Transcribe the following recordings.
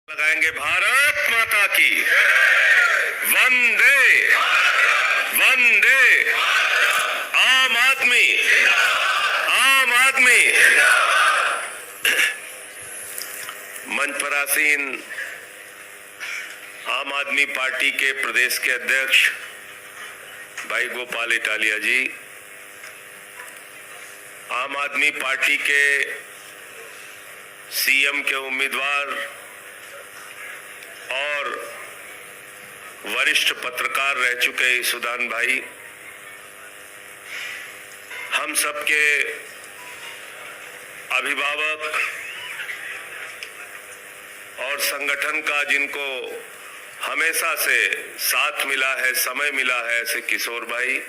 लगाएंगे। भारत माता की वंदे वंदे। आम आदमी आम आदमी। मंच पर आसीन आम आदमी पार्टी के प्रदेश के अध्यक्ष भाई गोपाल इटालिया जी, आम आदमी पार्टी के सीएम के उम्मीदवार और वरिष्ठ पत्रकार रह चुके सुदान भाई, हम सबके अभिभावक और संगठन का जिनको हमेशा से साथ मिला है, समय मिला है, ऐसे किशोर भाई,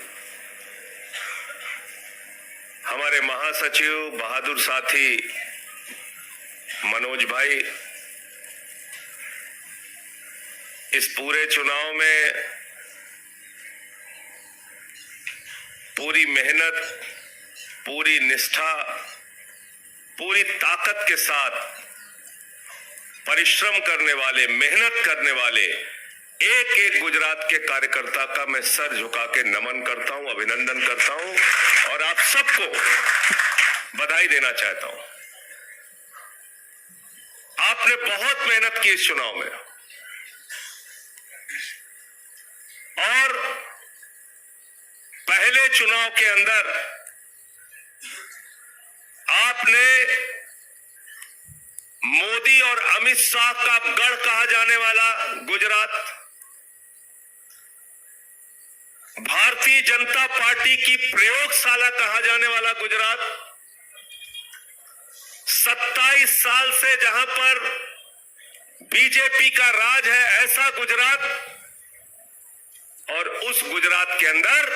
हमारे महासचिव बहादुर साथी मनोज भाई, इस पूरे चुनाव में पूरी मेहनत, पूरी निष्ठा, पूरी ताकत के साथ परिश्रम करने वाले, मेहनत करने वाले एक एक गुजरात के कार्यकर्ता का मैं सर झुका के नमन करता हूं, अभिनंदन करता हूं और आप सबको बधाई देना चाहता हूं। आपने बहुत मेहनत की इस चुनाव में और पहले चुनाव के अंदर आपने मोदी और अमित शाह का गढ़ कहा जाने वाला गुजरात, भारतीय जनता पार्टी की प्रयोगशाला कहा जाने वाला गुजरात, 27 साल से जहां पर बीजेपी का राज है ऐसा गुजरात, और उस गुजरात के अंदर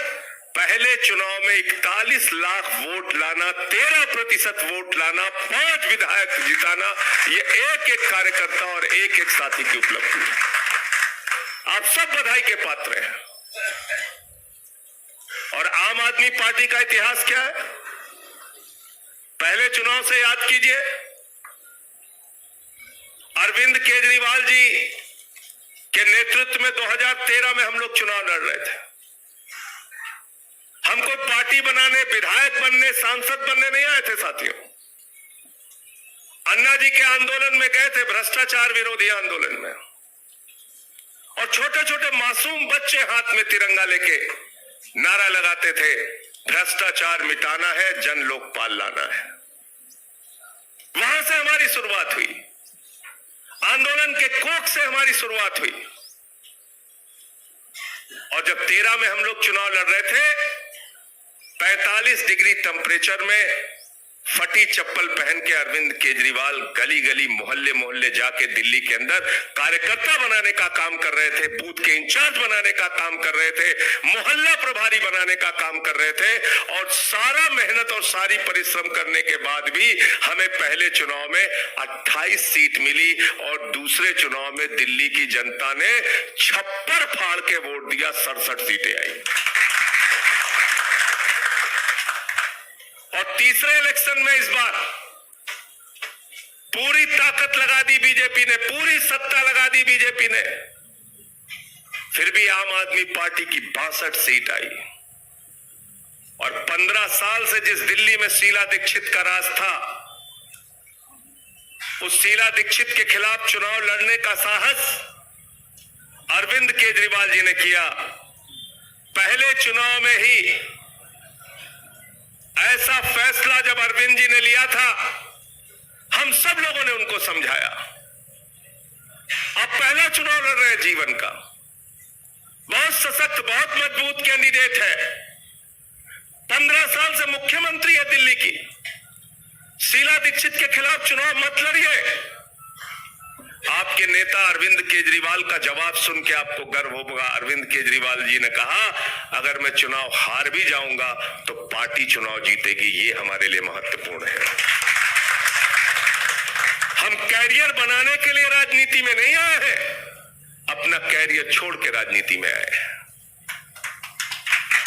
पहले चुनाव में 41 लाख वोट लाना, 13% वोट लाना, 5 विधायक जिताना, ये एक एक कार्यकर्ता और एक एक साथी की उपलब्धि है। आप सब बधाई के पात्र हैं। और आम आदमी पार्टी का इतिहास क्या है? पहले चुनाव से याद कीजिए, अरविंद केजरीवाल जी के नेतृत्व में 2013 में हम लोग चुनाव लड़ रहे थे। हम कोई पार्टी बनाने, विधायक बनने, सांसद बनने नहीं आए थे साथियों। अन्ना जी के आंदोलन में गए थे, भ्रष्टाचार विरोधी आंदोलन में, और छोटे छोटे मासूम बच्चे हाथ में तिरंगा लेके नारा लगाते थे, भ्रष्टाचार मिटाना है, जन लोकपाल लाना है। वहां से हमारी शुरुआत हुई, आंदोलन के कोख से हमारी शुरुआत हुई। और जब 13 में हम लोग चुनाव लड़ रहे थे, 45 डिग्री टेम्परेचर में फटी चप्पल पहन के अरविंद केजरीवाल गली गली, मोहल्ले मोहल्ले जाके दिल्ली के अंदर कार्यकर्ता बनाने का काम कर रहे थे, बूथ के इंचार्ज बनाने का काम कर रहे थे, मोहल्ला प्रभारी बनाने का काम कर रहे थे। और सारा मेहनत और सारी परिश्रम करने के बाद भी हमें पहले चुनाव में 28 सीट मिली और दूसरे चुनाव में दिल्ली की जनता ने छप्पर फाड़ के वोट दिया, 67 सीटें आई। और तीसरे इलेक्शन में इस बार पूरी ताकत लगा दी बीजेपी ने, पूरी सत्ता लगा दी बीजेपी ने, फिर भी आम आदमी पार्टी की 62 सीट आई। और 15 साल से जिस दिल्ली में शीला दीक्षित का राज था, उस शीला दीक्षित के खिलाफ चुनाव लड़ने का साहस अरविंद केजरीवाल जी ने किया। पहले चुनाव में ही ऐसा फैसला जब अरविंद जी ने लिया था, हम सब लोगों ने उनको समझाया। अब पहला चुनाव लड़ रहे हैं जीवन का, बहुत सशक्त, बहुत मजबूत कैंडिडेट है, 15 साल से मुख्यमंत्री है दिल्ली की। शीला दीक्षित के खिलाफ चुनाव मत लड़िए। आपके नेता अरविंद केजरीवाल का जवाब सुन के आपको गर्व होगा। अरविंद केजरीवाल जी ने कहा, अगर मैं चुनाव हार भी जाऊंगा तो पार्टी चुनाव जीतेगी, ये हमारे लिए महत्वपूर्ण है। हम कैरियर बनाने के लिए राजनीति में नहीं आए हैं, अपना कैरियर छोड़ के राजनीति में आए हैं।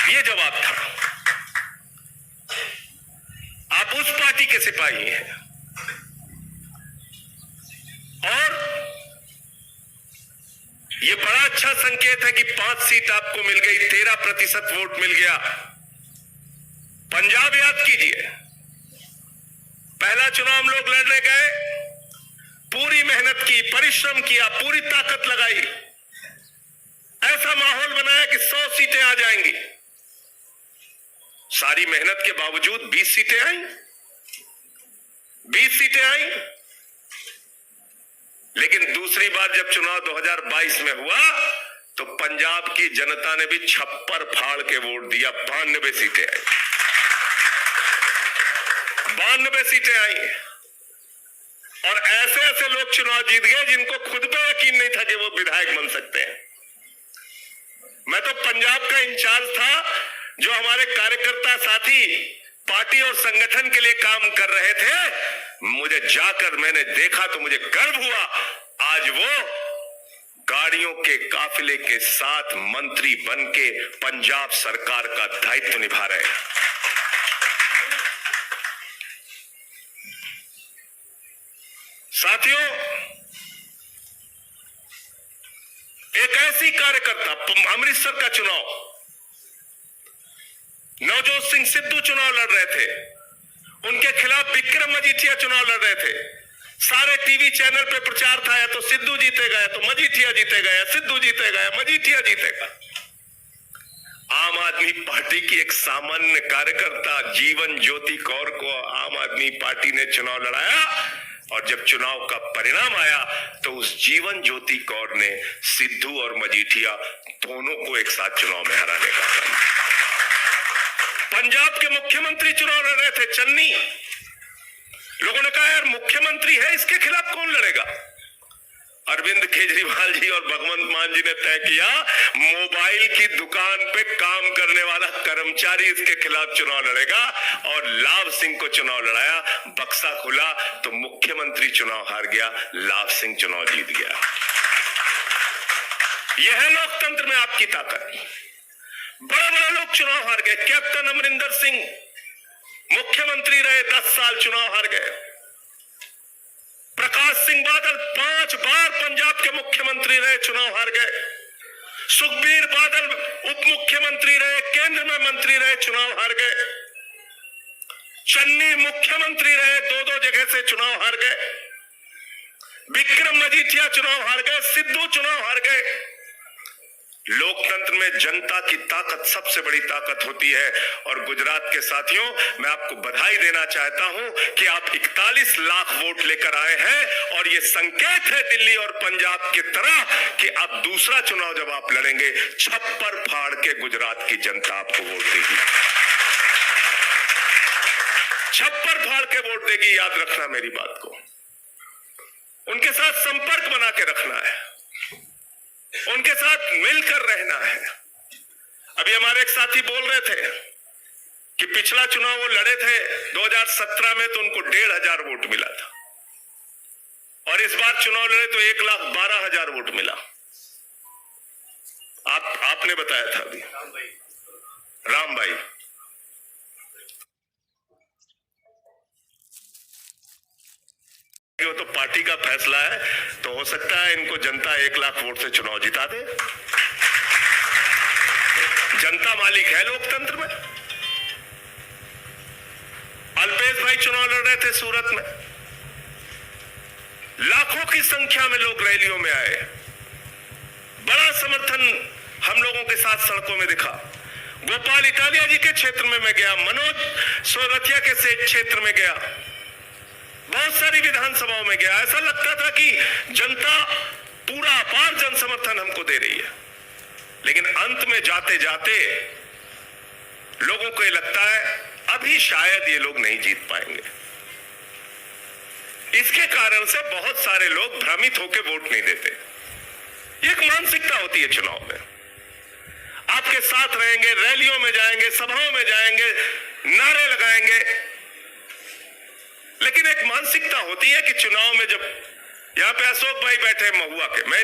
ये जवाब था। आप उस पार्टी के सिपाही हैं और अच्छा संकेत है कि 5 सीट आपको मिल गई, 13% वोट मिल गया। पंजाब याद कीजिए, पहला चुनाव हम लोग लड़ने गए, पूरी मेहनत की, परिश्रम किया, पूरी ताकत लगाई, ऐसा माहौल बनाया कि 100 सीटें आ जाएंगी। सारी मेहनत के बावजूद 20 सीटें आई, 20 सीटें आई। लेकिन दूसरी बार जब चुनाव 2022 में हुआ तो पंजाब की जनता ने भी छप्पर फाड़ के वोट दिया, 92 सीटें आई, 92 सीटें आई। और ऐसे ऐसे लोग चुनाव जीत गए जिनको खुद पे यकीन नहीं था कि वो विधायक बन सकते हैं। मैं तो पंजाब का इंचार्ज था, जो हमारे कार्यकर्ता साथी पार्टी और संगठन के लिए काम कर रहे थे। मुझे जाकर मैंने देखा तो मुझे गर्व हुआ, आज वो गाड़ियों के काफिले के साथ मंत्री बन के पंजाब सरकार का दायित्व निभा रहे हैं। साथियों, एक ऐसी कार्यकर्ता, अमृतसर का चुनाव, नवजोत सिंह सिद्धू चुनाव लड़ रहे थे, उनके खिलाफ विक्रम मजीठिया चुनाव लड़ रहे थे। सारे टीवी चैनल पे प्रचार था, या तो सिद्धू जीतेगा, या तो मजीठिया जीतेगा, या सिद्धू जीतेगा, या मजीठिया जीतेगा। आम आदमी पार्टी की एक सामान्य कार्यकर्ता जीवन ज्योति कौर को आम आदमी पार्टी ने चुनाव लड़ाया, और जब चुनाव का परिणाम आया तो उस जीवन ज्योति कौर ने सिद्धू और मजीठिया दोनों को एक साथ चुनाव में हराने का काम। पंजाब के मुख्यमंत्री चुनाव लड़ रहे थे, चन्नी। लोगों ने कहा यार मुख्यमंत्री है, इसके खिलाफ कौन लड़ेगा। अरविंद केजरीवाल जी और भगवंत मान जी ने तय किया, मोबाइल की दुकान पे काम करने वाला कर्मचारी इसके खिलाफ चुनाव लड़ेगा, और लाभ सिंह को चुनाव लड़ाया। बक्सा खुला तो मुख्यमंत्री चुनाव हार गया, लाभ सिंह चुनाव जीत गया। यह है लोकतंत्र में आपकी ताकत। बड़े बड़े लोग चुनाव हार गए। कैप्टन अमरिंदर सिंह मुख्यमंत्री रहे, 10 साल चुनाव हार गए। प्रकाश सिंह बादल 5 बार पंजाब के मुख्यमंत्री रहे, चुनाव हार गए। सुखबीर बादल उप मुख्यमंत्री रहे, केंद्र में मंत्री रहे, चुनाव हार गए। चन्नी मुख्यमंत्री रहे, 2-2 जगह से चुनाव हार गए। विक्रम मजीठिया चुनाव हार गए, सिद्धू चुनाव हार गए। लोकतंत्र में जनता की ताकत सबसे बड़ी ताकत होती है। और गुजरात के साथियों, मैं आपको बधाई देना चाहता हूं कि आप 41 लाख वोट लेकर आए हैं, और यह संकेत है दिल्ली और पंजाब की तरह कि अब दूसरा चुनाव जब आप लड़ेंगे, छप्पर फाड़ के गुजरात की जनता आपको वोट देगी, छप्पर फाड़ के वोट देगी। याद रखना मेरी बात को, उनके साथ संपर्क बना के रखना है, उनके साथ मिलकर रहना है। अभी हमारे एक साथी बोल रहे थे कि पिछला चुनाव वो लड़े थे 2017 में, तो उनको 1,500 वोट मिला था, और इस बार चुनाव लड़े तो 1,12,000 वोट मिला। आपने बताया था अभी, राम भाई। वो तो पार्टी का फैसला है, तो हो सकता है इनको जनता 1 लाख वोट से चुनाव जिता दे। जनता मालिक है लोकतंत्र में। अल्पेश भाई चुनाव लड़ रहे थे सूरत में, लाखों की संख्या में लोग रैलियों में आए, बड़ा समर्थन हम लोगों के साथ सड़कों में दिखा। गोपाल इटालिया जी के क्षेत्र में मैं गया, मनोज सोरथिया के क्षेत्र में गया, बहुत सारी विधानसभाओं में गया। ऐसा लगता था कि जनता पूरा अपार जन समर्थन हमको दे रही है, लेकिन अंत में जाते जाते लोगों को ये लगता है अभी शायद ये लोग नहीं जीत पाएंगे। इसके कारण से बहुत सारे लोग भ्रमित होकर वोट नहीं देते। ये एक मानसिकता होती है चुनाव में। आपके साथ रहेंगे, रैलियों में जाएंगे, सभाओं में जाएंगे, नारे लगाएंगे, लेकिन एक मानसिकता होती है कि चुनाव में जब यहाँ पे अशोक भाई बैठे महुआ के, मैं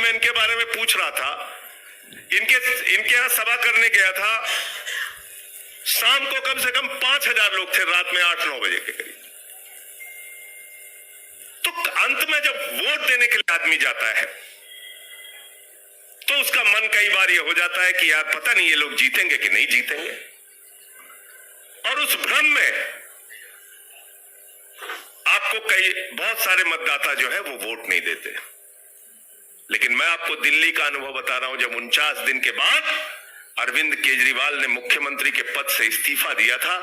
इनके बारे में पूछ रहा था, इनके यहाँ सभा करने गया था, शाम को कम से कम 5,000 लोग थे, रात में 8-9 बजे के करीब। तो अंत में जब वोट देने के लिए आदमी जाता है तो उसका मन कई बार ये हो जाता है कि यार पता नहीं ये लोग जीतेंगे कि नहीं जीतेंगे, और उस भ्रम में आपको बहुत सारे मतदाता जो है वो वोट नहीं देते। लेकिन मैं आपको दिल्ली का अनुभव बता रहा हूं। जब 49 दिन के बाद अरविंद केजरीवाल ने मुख्यमंत्री के पद से इस्तीफा दिया था,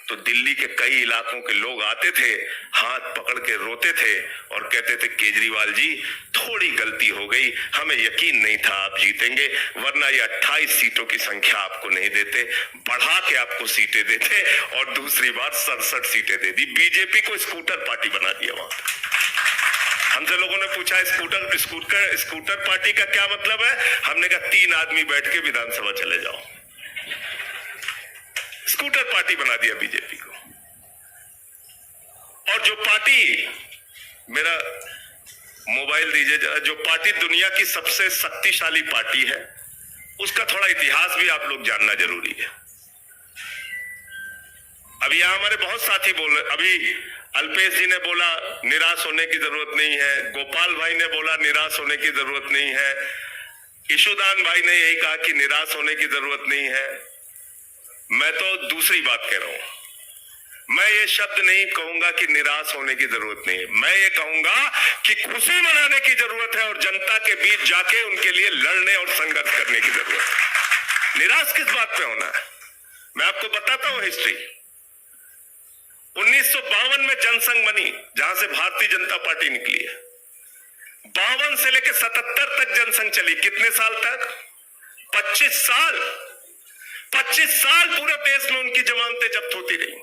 तो दिल्ली के कई इलाकों के लोग आते थे, हाथ पकड़ के रोते थे और कहते थे केजरीवाल जी थोड़ी गलती हो गई, हमें यकीन नहीं था आप जीतेंगे, वरना ये 28 सीटों की संख्या आपको नहीं देते, बढ़ा के आपको सीटें देते और दूसरी बार 67 सीटें दे दी। बीजेपी को स्कूटर पार्टी बना दिया वहां। हमसे लोगों ने पूछा स्कूटर पार्टी का क्या मतलब है? हमने कहा 3 आदमी बैठ के विधानसभा चले जाओ। स्कूटर पार्टी बना दिया बीजेपी को। और जो पार्टी, मेरा मोबाइल दीजिए जरा, जो पार्टी दुनिया की सबसे शक्तिशाली पार्टी है, उसका थोड़ा इतिहास भी आप लोग जानना जरूरी है। अभी यहां हमारे बहुत साथी बोल रहे, अभी अल्पेश जी ने बोला निराश होने की जरूरत नहीं है, गोपाल भाई ने बोला निराश होने की जरूरत नहीं है, ईशुदान भाई ने यही कहा कि निराश होने की जरूरत नहीं है। मैं तो दूसरी बात कह रहा हूं। मैं ये शब्द नहीं कहूंगा कि निराश होने की जरूरत नहीं है, मैं ये कहूंगा कि खुशी मनाने की जरूरत है और जनता के बीच जाके उनके लिए लड़ने और संघर्ष करने की जरूरत है। निराश किस बात पे होना है? मैं आपको बताता हूं हिस्ट्री। 1952 में जनसंघ बनी, जहां से भारतीय जनता पार्टी निकली है। 52 से लेकर 77 तक जनसंघ चली। कितने साल तक? 25 साल। 25 साल पूरे देश में उनकी जमानतें जब्त होती रही।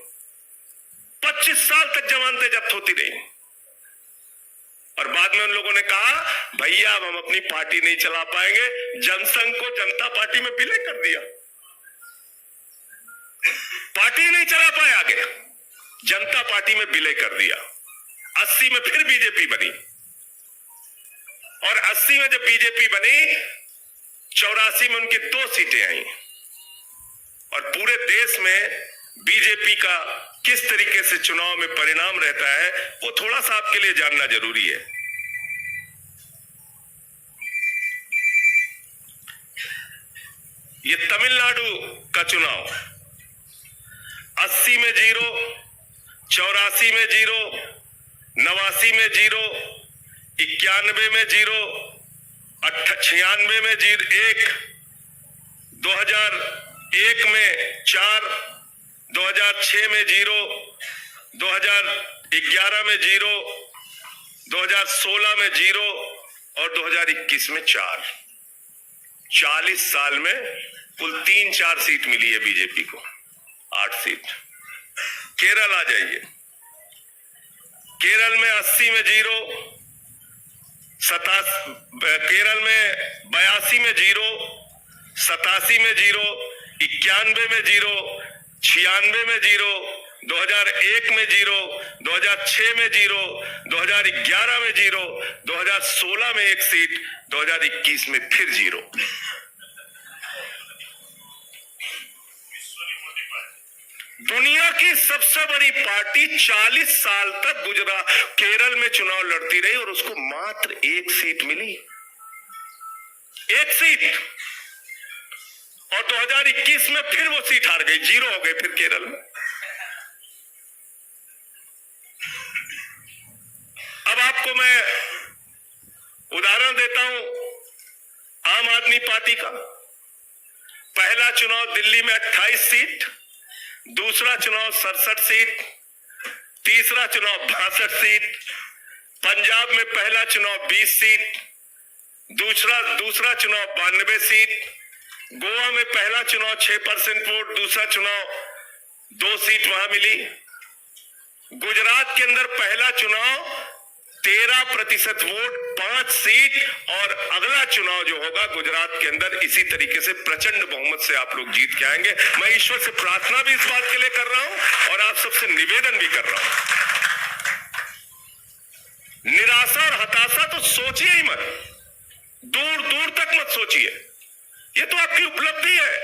25 साल तक जमानतें जब्त होती रही। और बाद में उन लोगों ने कहा भैया अब हम अपनी पार्टी नहीं चला पाएंगे, जनसंघ को जनता पार्टी में विलय कर दिया। पार्टी नहीं चला पाए आगे, जनता पार्टी में विलय कर दिया। 80 में फिर बीजेपी बनी, और 80 में जब बीजेपी बनी, 84 में उनकी 2 सीटें आई। और पूरे देश में बीजेपी का किस तरीके से चुनाव में परिणाम रहता है, वो थोड़ा सा आपके लिए जानना जरूरी है। ये तमिलनाडु का चुनाव 80 में 0, 84 में 0, 89 में 0, 91 में 0, 96 में 1, 2001 में 4, 2006 में 0, 2011 में 0, 2016 में 0 और 2021 में 4। 40 साल में कुल 3-4 सीट मिली है बीजेपी को, 8 सीट। केरल आ जाइए, केरल में 80 में 0, केरल में 82 में 0, 87 में 0, 91 में 0, 96 में 0, 2001 में 0, 2006 में 0, 2011 में 0, 2016 में 1 सीट, 2021 में फिर 0। दुनिया की सबसे बड़ी पार्टी 40 साल तक गुजरात केरल में चुनाव लड़ती रही और उसको मात्र 1 सीट मिली, 1 सीट। और 2021 में फिर वो सीट हार गई, 0 हो गए फिर केरल में। अब आपको मैं उदाहरण देता हूं आम आदमी पार्टी का। पहला चुनाव दिल्ली में 28 सीट, दूसरा चुनाव 67 सीट, तीसरा चुनाव 62 सीट, पंजाब में पहला चुनाव 20 सीट, दूसरा चुनाव 92 सीट, गोवा में पहला चुनाव 6% वोट, दूसरा चुनाव 2 सीट वहां मिली। गुजरात के अंदर पहला चुनाव 13% वोट, 5 सीट, और अगला चुनाव जो होगा गुजरात के अंदर इसी तरीके से प्रचंड बहुमत से आप लोग जीत के आएंगे। मैं ईश्वर से प्रार्थना भी इस बात के लिए कर रहा हूं और आप सबसे निवेदन भी कर रहा हूं। निराशा और हताशा तो सोचिए ही मत, दूर दूर तक मत सोचिए। ये तो आपकी उपलब्धि है।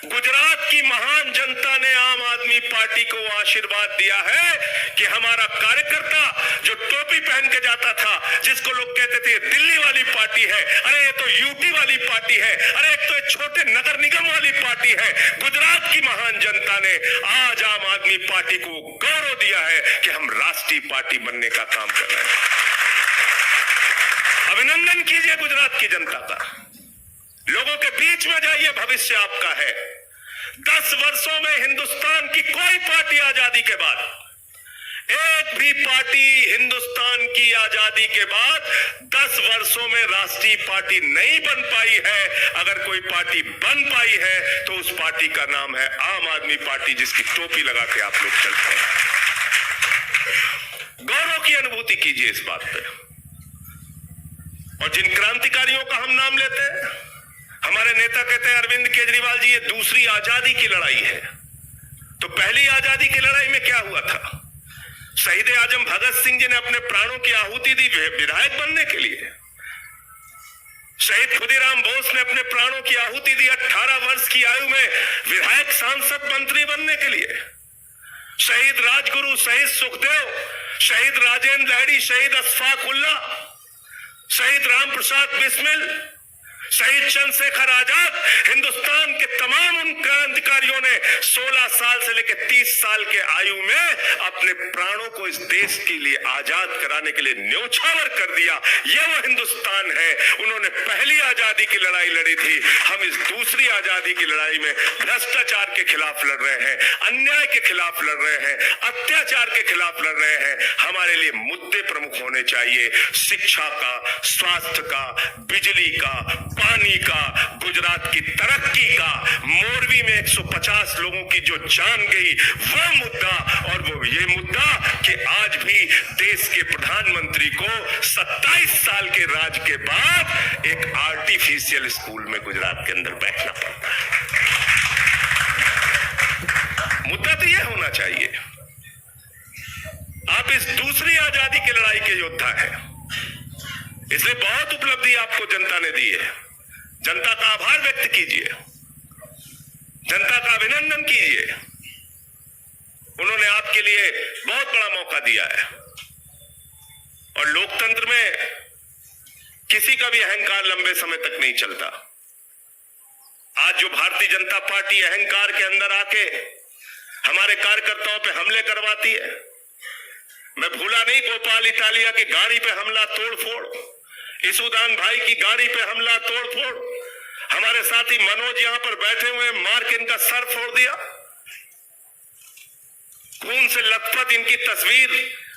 गुजरात की महान जनता ने आम आदमी पार्टी को आशीर्वाद दिया है कि हमारा कार्यकर्ता जो टोपी पहन के जाता था, जिसको लोग कहते थे दिल्ली वाली पार्टी है, अरे ये तो यूटी वाली पार्टी है, अरे एक तो छोटे नगर निगम वाली पार्टी है, गुजरात की महान जनता ने आज आम आदमी पार्टी को गौरव दिया है कि हम राष्ट्रीय पार्टी बनने का काम कर रहे हैं। अभिनंदन कीजिए गुजरात की जनता का, लोगों के बीच में जाइए, भविष्य आपका है। 10 वर्षों में हिंदुस्तान की कोई पार्टी आजादी के बाद, एक भी पार्टी हिंदुस्तान की आजादी के बाद 10 वर्षों में राष्ट्रीय पार्टी नहीं बन पाई है। अगर कोई पार्टी बन पाई है तो उस पार्टी का नाम है आम आदमी पार्टी, जिसकी टोपी लगा के आप लोग चलते हैं। गौरव की अनुभूति कीजिए इस बात पे। और जिन क्रांतिकारियों का हम नाम लेते हैं, हमारे नेता कहते हैं अरविंद केजरीवाल जी ये दूसरी आजादी की लड़ाई है। तो पहली आजादी की लड़ाई में क्या हुआ था? शहीद आजम भगत सिंह जी ने अपने प्राणों की आहुति दी विधायक बनने के लिए। शहीद खुदीराम बोस ने अपने प्राणों की आहुति दी 18 वर्ष की आयु में विधायक, सांसद, मंत्री बनने के लिए। शहीद राजगुरु, शहीद सुखदेव, शहीद राजेंद्र लहड़ी, शहीद अशफाक उल्ला, शहीद राम प्रसाद बिस्मिल, शहीद चंद्रशेखर आजाद, हिंदुस्तान के तमाम उन क्रांतिकारियों ने 16 साल से लेकर 30 साल के आयु में अपने प्राणों को इस देश के लिए आजाद कराने के लिए न्योछावर कर दिया। ये वो हिंदुस्तान है। उन्होंने पहली आजादी की लड़ाई लड़ी थी, हम इस दूसरी आजादी की लड़ाई में भ्रष्टाचार के खिलाफ लड़ रहे हैं, अन्याय के खिलाफ लड़ रहे हैं, अत्याचार के खिलाफ लड़ रहे हैं। हमारे लिए मुद्दे प्रमुख होने चाहिए, शिक्षा का, स्वास्थ्य का, बिजली का, पानी का, गुजरात की तरक्की का, मोरवी में 150 लोगों की जो जान गई वो मुद्दा, और वो ये मुद्दा कि आज भी देश के प्रधानमंत्री को 27 साल के राज के बाद एक आर्टिफिशियल स्कूल में गुजरात के अंदर बैठना पड़ता है। मुद्दा तो यह होना चाहिए। आप इस दूसरी आजादी की लड़ाई के योद्धा हैं, इसलिए बहुत उपलब्धि आपको जनता ने दी है। जनता का आभार व्यक्त कीजिए, जनता का अभिनंदन कीजिए। उन्होंने आपके लिए बहुत बड़ा मौका दिया है। और लोकतंत्र में किसी का भी अहंकार लंबे समय तक नहीं चलता। आज जो भारतीय जनता पार्टी अहंकार के अंदर आके हमारे कार्यकर्ताओं पे हमले करवाती है, मैं भूला नहीं गोपाल इटालिया की गाड़ी पे हमला, तोड़फोड़, ईसुदान भाई की गाड़ी पे हमला, तोड़फोड़, हमारे साथी मनोज यहां पर बैठे हुए मार के इनका सर फोड़ दिया, खून से लथपथ इनकी तस्वीर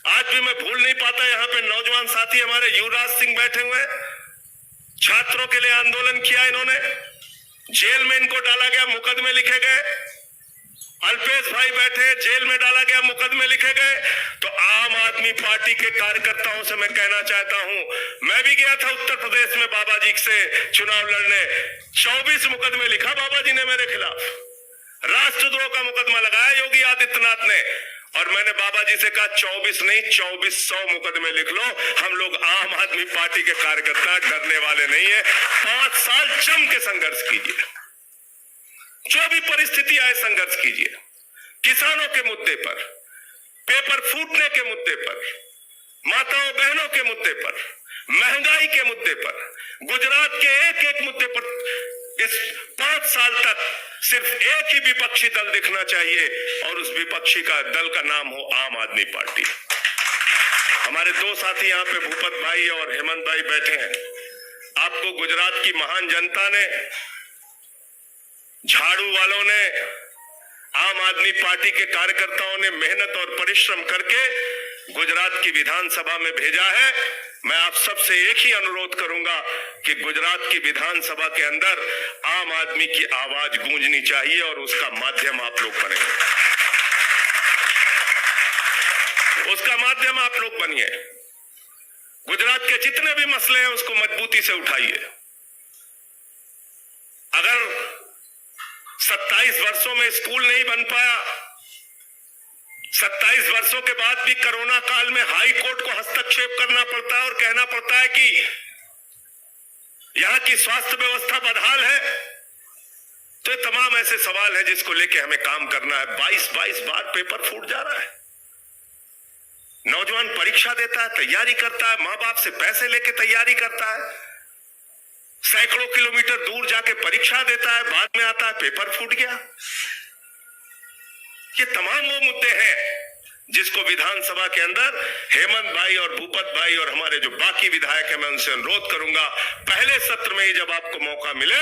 आज भी मैं भूल नहीं पाता। यहां पे नौजवान साथी हमारे युवराज सिंह बैठे हुए, छात्रों के लिए आंदोलन किया इन्होंने, जेल में इनको डाला गया, मुकदमे लिखे गए। अल्पेश भाई बैठे, जेल में डाला गया, मुकदमे लिखे गए। तो आम आदमी पार्टी के कार्यकर्ताओं से मैं कहना चाहता हूं, मैं भी गया था उत्तर प्रदेश में बाबा जी से चुनाव लड़ने, 24 मुकदमे लिखा बाबा जी ने मेरे खिलाफ, राष्ट्रद्रोह का मुकदमा लगाया योगी आदित्यनाथ ने। और मैंने बाबा जी से कहा 24 नहीं 2400 मुकदमे लिख लो, हम लोग आम आदमी पार्टी के कार्यकर्ता डरने वाले नहीं है। 5 साल जम के संघर्ष कीजिए, जो भी परिस्थिति आए संघर्ष कीजिए। किसानों के मुद्दे पर, पेपर फूटने के मुद्दे पर, माताओं बहनों के मुद्दे पर, महंगाई के मुद्दे पर, गुजरात के एक एक मुद्दे पर इस 5 साल तक सिर्फ एक ही विपक्षी दल दिखना चाहिए, और उस विपक्षी का दल का नाम हो आम आदमी पार्टी। हमारे 2 साथी यहाँ पे भूपत भाई और हेमंत भाई बैठे हैं। आपको गुजरात की महान जनता ने, झाड़ू वालों ने, आम आदमी पार्टी के कार्यकर्ताओं ने मेहनत और परिश्रम करके गुजरात की विधानसभा में भेजा है। मैं आप सबसे एक ही अनुरोध करूंगा कि गुजरात की विधानसभा के अंदर आम आदमी की आवाज गूंजनी चाहिए, और उसका माध्यम आप लोग बनेंगे, उसका माध्यम आप लोग बनिए। गुजरात के जितने भी मसले हैं उसको मजबूती से उठाइए। अगर 27 वर्षों में स्कूल नहीं बन पाया, 27 वर्षों के बाद भी कोरोना काल में हाई कोर्ट को हस्तक्षेप करना पड़ता है और कहना पड़ता है कि यहां की स्वास्थ्य व्यवस्था बदहाल है, तो ये तमाम ऐसे सवाल हैं जिसको लेके हमें काम करना है। 22 बार पेपर फूट जा रहा है। नौजवान परीक्षा देता है, तैयारी करता है, मां बाप से पैसे लेके तैयारी करता है, सैकड़ों किलोमीटर दूर जाके परीक्षा देता है, बाद में आता है पेपर फूट गया। ये तमाम वो मुद्दे हैं जिसको विधानसभा के अंदर हेमंत भाई और भूपत भाई और हमारे जो बाकी विधायक हैं, मैं उनसे अनुरोध करूंगा पहले सत्र में ही जब आपको मौका मिले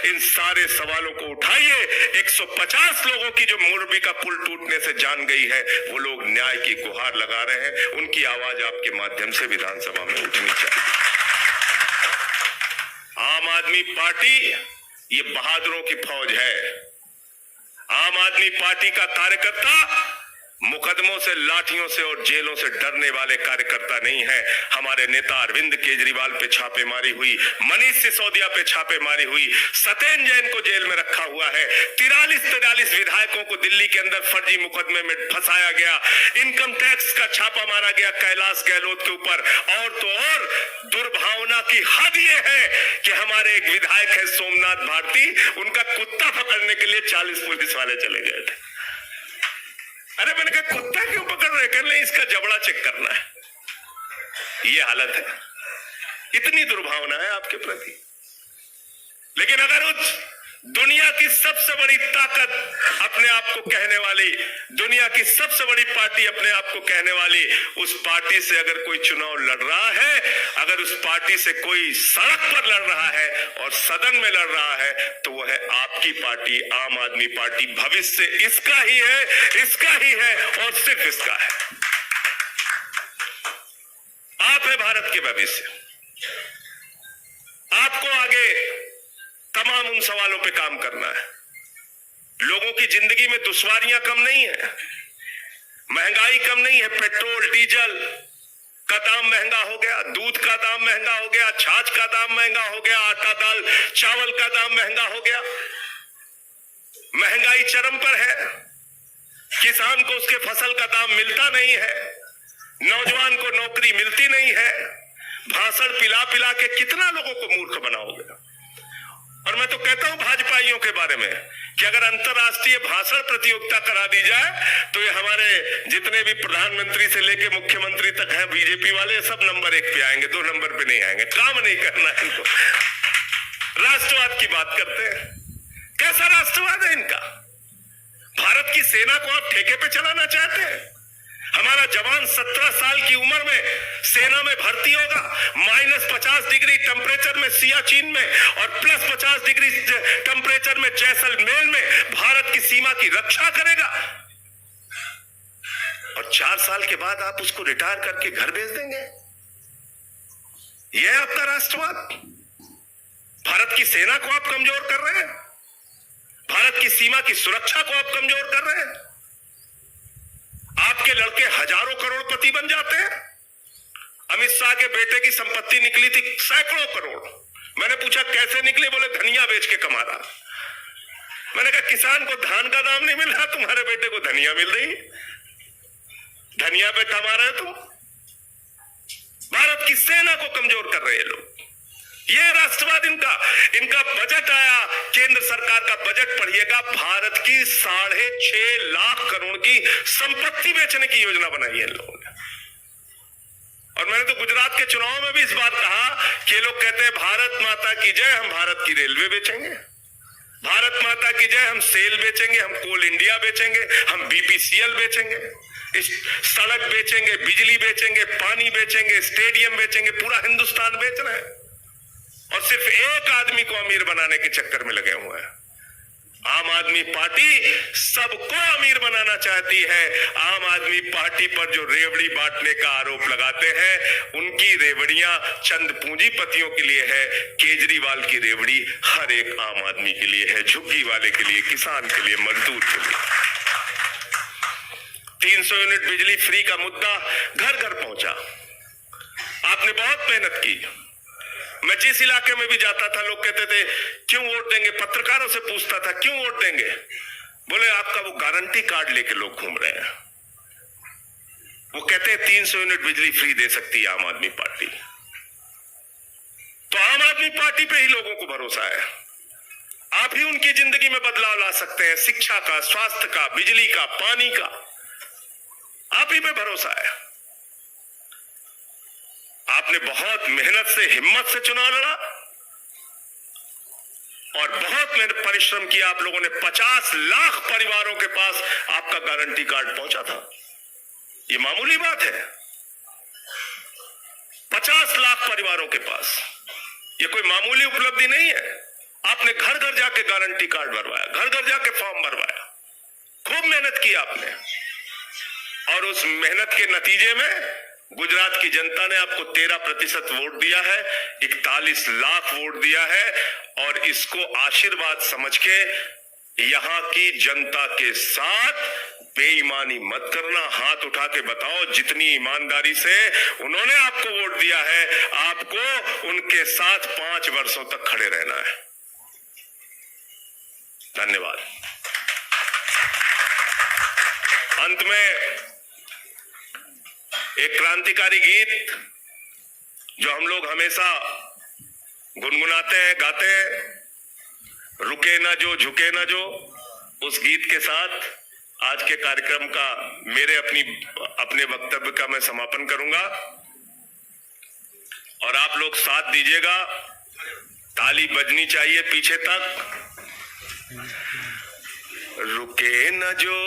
इन सारे सवालों को उठाइए। 150 लोगों की जो मोरबी का पुल टूटने से जान गई है, वो लोग न्याय की गुहार लगा रहे हैं, उनकी आवाज आपके माध्यम से विधानसभा में उठनी चाहिए। आम आदमी पार्टी ये बहादुरों की फौज है। आम आदमी पार्टी का कार्यकर्ता मुकदमों से, लाठियों से और जेलों से डरने वाले कार्यकर्ता नहीं है। हमारे नेता अरविंद केजरीवाल पे छापेमारी हुई, मनीष सिसोदिया पे छापेमारी हुई, सत्येंद्र जैन को जेल में रखा हुआ है, 43 विधायकों को दिल्ली के अंदर फर्जी मुकदमे में फंसाया गया, इनकम टैक्स का छापा मारा गया कैलाश गहलोत के ऊपर। और तो और दुर्भावना की हद ये है कि हमारे एक विधायक है सोमनाथ भारती, उनका कुत्ता पकड़ने के लिए 40 पुलिस वाले चले गए थे। अरे मैंने कहा कुत्ता क्यों पकड़ रहे? कह रहे इसका जबड़ा चेक करना है। ये हालत है, इतनी दुर्भावना है आपके प्रति। लेकिन अगर उस दुनिया की सबसे बड़ी ताकत अपने आप को कहने वाली, दुनिया की सबसे बड़ी पार्टी अपने आप को कहने वाली, उस पार्टी से अगर कोई चुनाव लड़ रहा है, अगर उस पार्टी से कोई सड़क पर लड़ रहा है और सदन में लड़ रहा है, तो वह है आपकी पार्टी, आम आदमी पार्टी। भविष्य इसका ही है और सिर्फ इसका है। आप है भारत के भविष्य। आपको आगे तमाम उन सवालों पे काम करना है। लोगों की जिंदगी में दुश्वारियां कम नहीं है, महंगाई कम नहीं है। पेट्रोल डीजल का दाम महंगा हो गया, दूध का दाम महंगा हो गया, छाछ का दाम महंगा हो गया, आटा दाल चावल का दाम महंगा हो गया। महंगाई चरम पर है। किसान को उसके फसल का दाम मिलता नहीं है, नौजवान को नौकरी मिलती नहीं है। भाषण पिला पिला के कितना लोगों को मूर्ख बनाओगे। और मैं तो कहता हूं भाजपाइयों के बारे में कि अगर अंतरराष्ट्रीय भाषण प्रतियोगिता करा दी जाए तो ये हमारे जितने भी प्रधानमंत्री से लेके मुख्यमंत्री तक हैं बीजेपी वाले, सब नंबर 1 पे आएंगे, 2 नंबर पे नहीं आएंगे। काम नहीं करना है इनको। राष्ट्रवाद की बात करते हैं, कैसा राष्ट्रवाद है इनका? भारत की सेना को आप ठेके पे चलाना चाहते हैं? हमारा जवान 17 साल की उम्र में सेना में भर्ती होगा, -50 डिग्री टेम्परेचर में सियाचिन में और +50 डिग्री टेम्परेचर में जैसलमेर में भारत की सीमा की रक्षा करेगा, और 4 साल के बाद आप उसको रिटायर करके घर भेज देंगे। यह आपका राष्ट्रवाद? भारत की सेना को आप कमजोर कर रहे हैं, भारत की सीमा की सुरक्षा को आप कमजोर कर रहे हैं। आपके लड़के हजारों करोड़पति बन जाते हैं। अमित शाह के बेटे की संपत्ति निकली थी सैकड़ों करोड़। मैंने पूछा कैसे निकली? बोले धनिया बेच के कमा रहा। मैंने कहा किसान को धान का दाम नहीं मिल रहा, तुम्हारे बेटे को धनिया मिल रही, धनिया पे कमा रहे तुम। भारत की सेना को कमजोर कर रहे हैं लोग। ये राष्ट्रवाद इनका बजट आया, केंद्र सरकार का बजट पढ़िएगा, भारत की 6.5 लाख करोड़ की संपत्ति बेचने की योजना बनाई है इन लोगों ने। और मैंने तो गुजरात के चुनाव में भी इस बात कहा कि लोग कहते हैं भारत माता की जय, हम भारत की रेलवे बेचेंगे, भारत माता की जय, हम सेल बेचेंगे, हम कोल इंडिया बेचेंगे, हम बीपीसीएल बेचेंगे, सड़क बेचेंगे, बिजली बेचेंगे, पानी बेचेंगे, स्टेडियम बेचेंगे, पूरा हिंदुस्तान बेच रहे हैं। और सिर्फ एक आदमी को अमीर बनाने के चक्कर में लगे हुए हैं। आम आदमी पार्टी सबको अमीर बनाना चाहती है। आम आदमी पार्टी पर जो रेवड़ी बांटने का आरोप लगाते हैं, उनकी रेवड़ियां चंद पूंजीपतियों के लिए है। केजरीवाल की रेवड़ी हर एक आम आदमी के लिए है, झुग्गी वाले के लिए, किसान के लिए, मजदूर के लिए। 300 यूनिट बिजली फ्री का मुद्दा घर घर पहुंचा। आपने बहुत मेहनत की। मैं जिस इलाके में भी जाता था लोग कहते थे क्यों वोट देंगे, पत्रकारों से पूछता था क्यों वोट देंगे, बोले आपका वो गारंटी कार्ड लेके लोग घूम रहे हैं। वो कहते हैं 300 यूनिट बिजली फ्री दे सकती है आम आदमी पार्टी। तो आम आदमी पार्टी पे ही लोगों को भरोसा है। आप ही उनकी जिंदगी में बदलाव ला सकते हैं। शिक्षा का, स्वास्थ्य का, बिजली का, पानी का, आप ही पे भरोसा है। आपने बहुत मेहनत से, हिम्मत से चुनाव लड़ा और बहुत मेहनत परिश्रम किया। आप लोगों ने 50 लाख परिवारों के पास आपका गारंटी कार्ड पहुंचा था। ये मामूली बात है? 50 लाख परिवारों के पास ये कोई मामूली उपलब्धि नहीं है। आपने घर घर जाके गारंटी कार्ड भरवाया, घर घर जाके फॉर्म भरवाया, खूब मेहनत की आपने, और उस मेहनत के नतीजे में गुजरात की जनता ने आपको 13% वोट दिया है, 41 लाख वोट दिया है। और इसको आशीर्वाद समझ के यहां की जनता के साथ बेईमानी मत करना। हाथ उठा के बताओ, जितनी ईमानदारी से उन्होंने आपको वोट दिया है, आपको उनके साथ 5 वर्षों तक खड़े रहना है। धन्यवाद। अंत में एक क्रांतिकारी गीत जो हम लोग हमेशा गुनगुनाते हैं, गाते हैं, रुके ना जो झुके ना जो, उस गीत के साथ आज के कार्यक्रम का अपने वक्तव्य का मैं समापन करूंगा और आप लोग साथ दीजिएगा। ताली बजनी चाहिए पीछे तक। रुके न जो,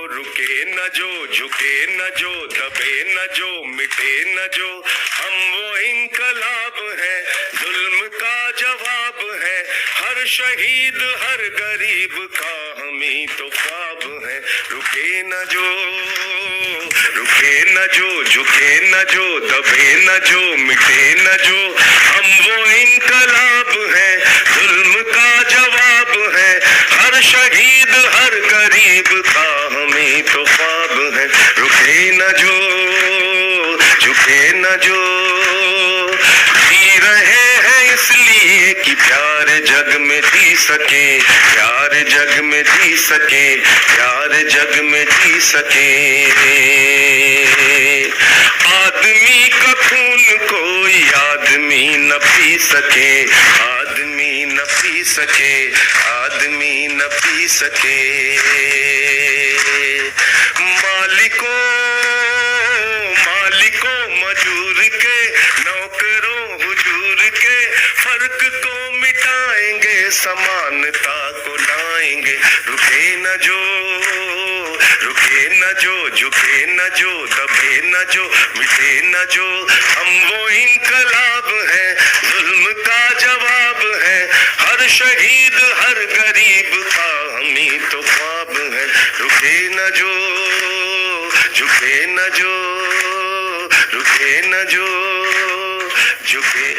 रुके न जो, झुके न जो, दबे न जो, मिटे न जो, हम वो इंकलाब है, जुल्म का जवाब है, हर शहीद हर गरीब का हम ही तो ख्वाब है। रुके न जो, रुके न जो, झुके न जो, दबे न जो, मिटे न जो, हम वो इंकलाब है, जुल्म का जवाब है, हर शहीद हर गरीब का हमें तो ख्वाब है। रुके न जो, झुके न जो, जी रहे हैं इसलिए कि प्यार जग में जी सके, प्यार जग में जी सके, प्यार जग में जी सके। आदमी का खून कोई आदमी न पी सके, आदमी न पी सके, आदमी न पी सके। मालिकों मालिकों मजूर के, नौकरों हुजूर के, फर्क को मिटाएंगे, समानता को लाएंगे। रुके न जो, रुके न जो, झुके न जो, दबे न जो, मिटे न जो, हम वो इंकलाब है, जुल्म का जवाब है, हर शहीद हर गरीब का हम ही तो ख्वाब है। रुके न जो, झुके न जो, रुके न जो, झुके।